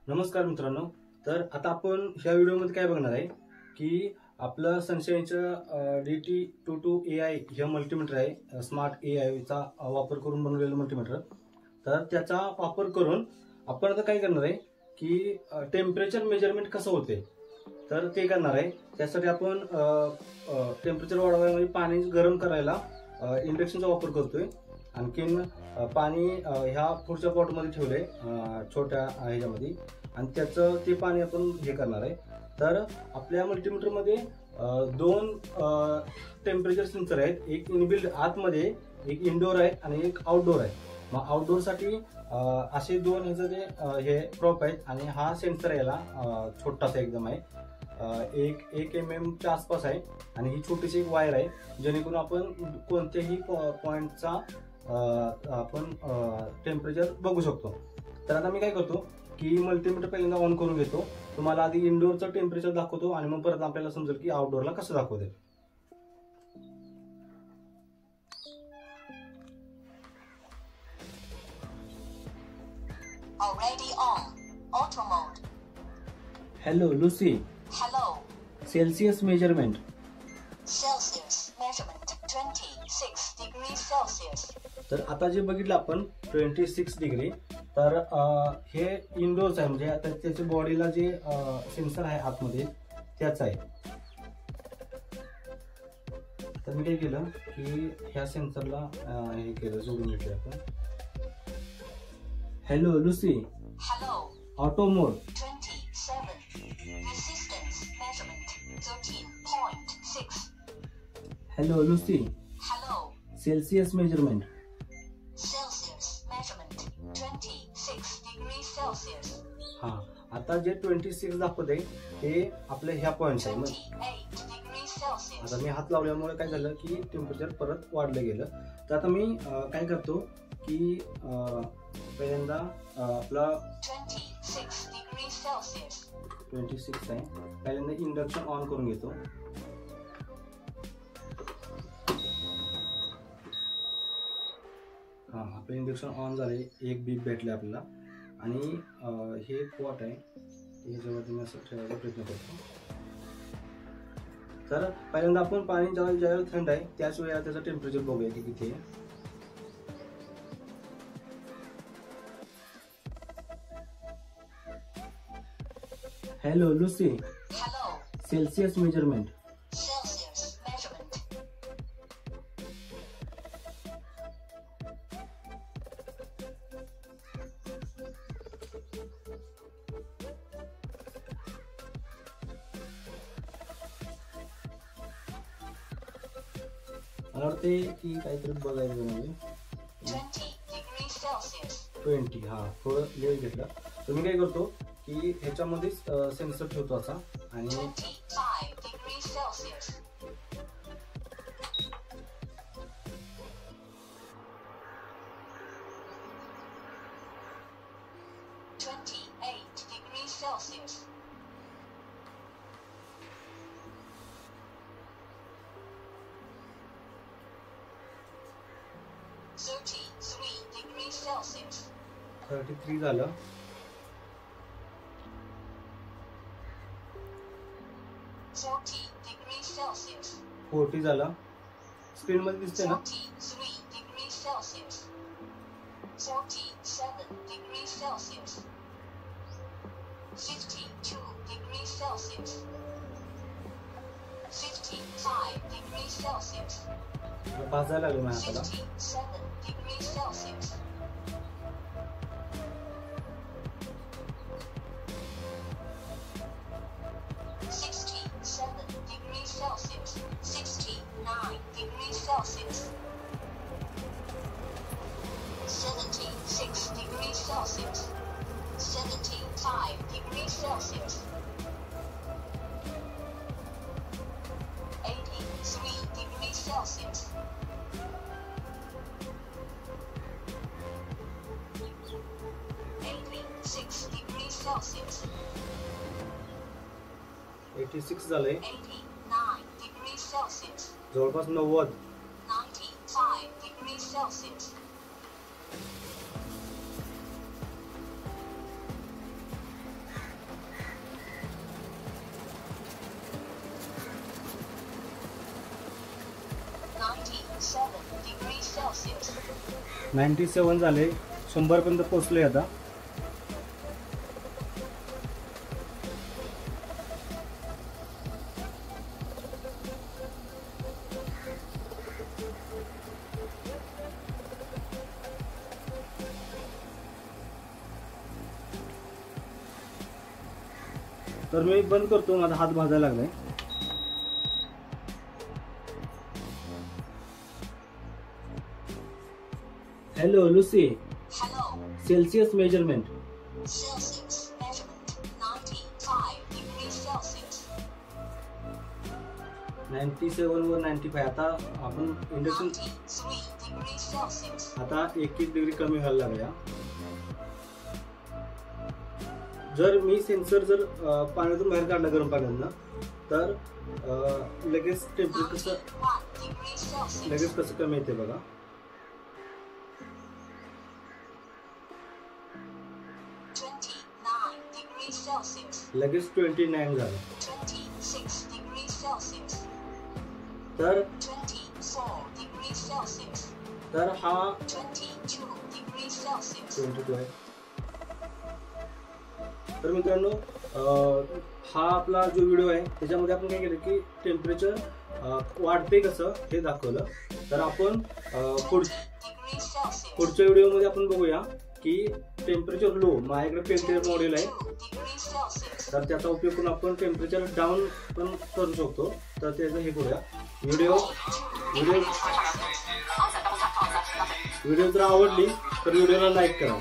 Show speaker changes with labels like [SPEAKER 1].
[SPEAKER 1] नमस्कार मित्रांनो. तर आता आपण ह्या व्हिडिओमध्ये काय बघणार आहे की आपलं सनशाईनचं DT22AI हे मल्टीमीटर आहे, स्मार्ट AIचा वापर करून बनवलेलं मल्टीमीटर. तर त्याचा वापर करून आपण आता काय करणार आहे की टेम्परेचर मेजरमेंट कसं होते तर ते करणार आहे. त्यासाठी आपण टेम्परेचर वाढवायला पाणी गरम करायला इंडक्शनचा वापर करतोय. आणखीन पाणी ह्या पुढच्या पॉटमध्ये ठेवलंय छोट्या ह्याच्यामध्ये आणि त्याचं ते पाणी आपण हे करणार आहे. तर आपल्या मल्टीमीटरमध्ये दोन टेम्परेचर सेन्सर आहेत, एक इनबिल्ड आतमध्ये, एक इनडोअर आहे आणि एक आउटडोअर आहे. मग आउटडोअरसाठी असे दोन ह्याचं ते हे प्रॉप आहेत आणि हा सेन्सर याला छोटासा एकदम आहे, एक mm च्या आसपास आहे आणि ही छोटीशी एक वायर आहे जेणेकरून आपण कोणत्याही पॉइंटचा आपण टेम्परेचर बघू शकतो. तर आता मी काय करतो की मल्टीमीटर पहिल्यांदा ऑन करून घेतो. तुम्हाला आधी इनडोअरचं टेम्परेचर दाखवतो आणि मग परत आपल्याला समजेल की आउटडोअरला कसं दाखवते.
[SPEAKER 2] Already on. Auto mode.
[SPEAKER 1] Hello Lucy.
[SPEAKER 2] Hello.
[SPEAKER 1] Celsius measurement.
[SPEAKER 2] Celsius measurement 26 degrees Celsius.
[SPEAKER 1] तर आता जे बघितलं आपण 26 डिग्री, तर हे इनडोअर्स आहे, म्हणजे आता त्याच्या बॉडीला जे सेन्सर आहे आतमध्ये त्याच आहे. तर मी काय केलं की ह्या सेन्सरला हे केलं, जोडून घेतलं आपण. Hello Lucy.
[SPEAKER 2] Hello.
[SPEAKER 1] ऑटो मोड.
[SPEAKER 2] 27. Resistance measurement 13.6.
[SPEAKER 1] Hello Lucy.
[SPEAKER 2] Hello.
[SPEAKER 1] Celsius measurement.
[SPEAKER 2] Celsius measurement 26 degrees Celsius.
[SPEAKER 1] हा, आता जे 26 दाखवत आहे ते आपल्या ह्या पॉइंट आहे.
[SPEAKER 2] 28 degrees Celsius.
[SPEAKER 1] आता मी हात लावल्यामुळे काय झालं की टेम्परेचर परत वाढलं गेलं. तर आता मी काय करतो की पहिल्यांदा आपला
[SPEAKER 2] 26 degrees Celsius.
[SPEAKER 1] 26 आहे, पहिल्यांदा इंडक्शन ऑन करून घेतो. हा, आपलं इंडक्शन ऑन झाले, एक बीप भेटले आपल्याला आणि हे पॉट आहे ह्याच्यावरती मी असं ठेवायचा प्रयत्न करतो. तर पहिल्यांदा आपण पाणी ज्यावेळेला थंड आहे त्याच वेळेला त्याचं टेम्परेचर बघूया की किती आहे. Hello Lucy.
[SPEAKER 2] Hello.
[SPEAKER 1] Celsius measurement.
[SPEAKER 2] Celsius measurement.
[SPEAKER 1] मला वाटते की काहीतरी बघायचं म्हणजे
[SPEAKER 2] 20 degrees Celsius.
[SPEAKER 1] 20. हा, थोडं लेट घेतलं. तर मी काय करतो की ह्याच्यामध्येच सेन्सर ठेवतो असा आणि
[SPEAKER 2] 25 degrees Celsius. degrees Celsius. degrees Celsius.
[SPEAKER 1] 33 झालं.
[SPEAKER 2] 40 degrees Celsius.
[SPEAKER 1] 40 झालं. स्क्रीन मध्ये दिसते ना.
[SPEAKER 2] 43 degrees Celsius. 47 degrees Celsius. 52 degrees Celsius. 55 degrees Celsius.
[SPEAKER 1] भाजायला लागलो माझ्या हाताला.
[SPEAKER 2] 57 degrees Celsius. 67 degrees Celsius. 69 degrees Celsius. 76 degrees Celsius. 75 degrees Celsius. 83 degrees Celsius. 86 degrees Celsius.
[SPEAKER 1] 86 झालंय.
[SPEAKER 2] 89 degrees Celsius.
[SPEAKER 1] जवळपास 90.
[SPEAKER 2] 95 degrees Celsius. 96 Celsius.
[SPEAKER 1] 97 झाले, 100 पर्यंत पोहोचले आता. तर मी बंद करतो, माझा हात भाजायला लागलाय. Hello Lucy,
[SPEAKER 2] Hello.
[SPEAKER 1] Celsius measurement.
[SPEAKER 2] Celsius measurement 95 degrees Celsius.
[SPEAKER 1] 97 वर 95. आता आपण इंडक्शन
[SPEAKER 2] 93 degrees Celsius.
[SPEAKER 1] आता 1 डिग्री कमी व्हायला लागल्या. जर मी सेन्सर जर पाण्यातून बाहेर काढला गरम पाण्यातनं, तर लगेच टेम्परेचर कसं
[SPEAKER 2] 91 degrees Celsius.
[SPEAKER 1] लगेच कसं कमी येते बघा.
[SPEAKER 2] 29 degrees Celsius.
[SPEAKER 1] लगेच 29 झालं.
[SPEAKER 2] 26 degrees Celsius.
[SPEAKER 1] तर
[SPEAKER 2] 24 degrees Celsius.
[SPEAKER 1] तर हा
[SPEAKER 2] 22 degrees Celsius.
[SPEAKER 1] 22 आहे. तर मित्रांनो, हा आपला जो व्हिडिओ आहे त्याच्यामध्ये आपण काय केलं की टेम्परेचर वाढते कसं हे दाखवलं. तर आपण
[SPEAKER 2] degrees Celsius.
[SPEAKER 1] पुढच्या व्हिडिओमध्ये आपण बघूया की टेम्परेचर लो, माझ्याकडे पेंटियर मॉडेल आहे,
[SPEAKER 2] 22 degrees Celsius.
[SPEAKER 1] तर त्याचा उपयोग करून आपण टेम्परेचर डाऊन पण करू शकतो. तर त्याचं हे करूया. व्हिडिओ जर आवडली तर व्हिडिओला लाईक करा.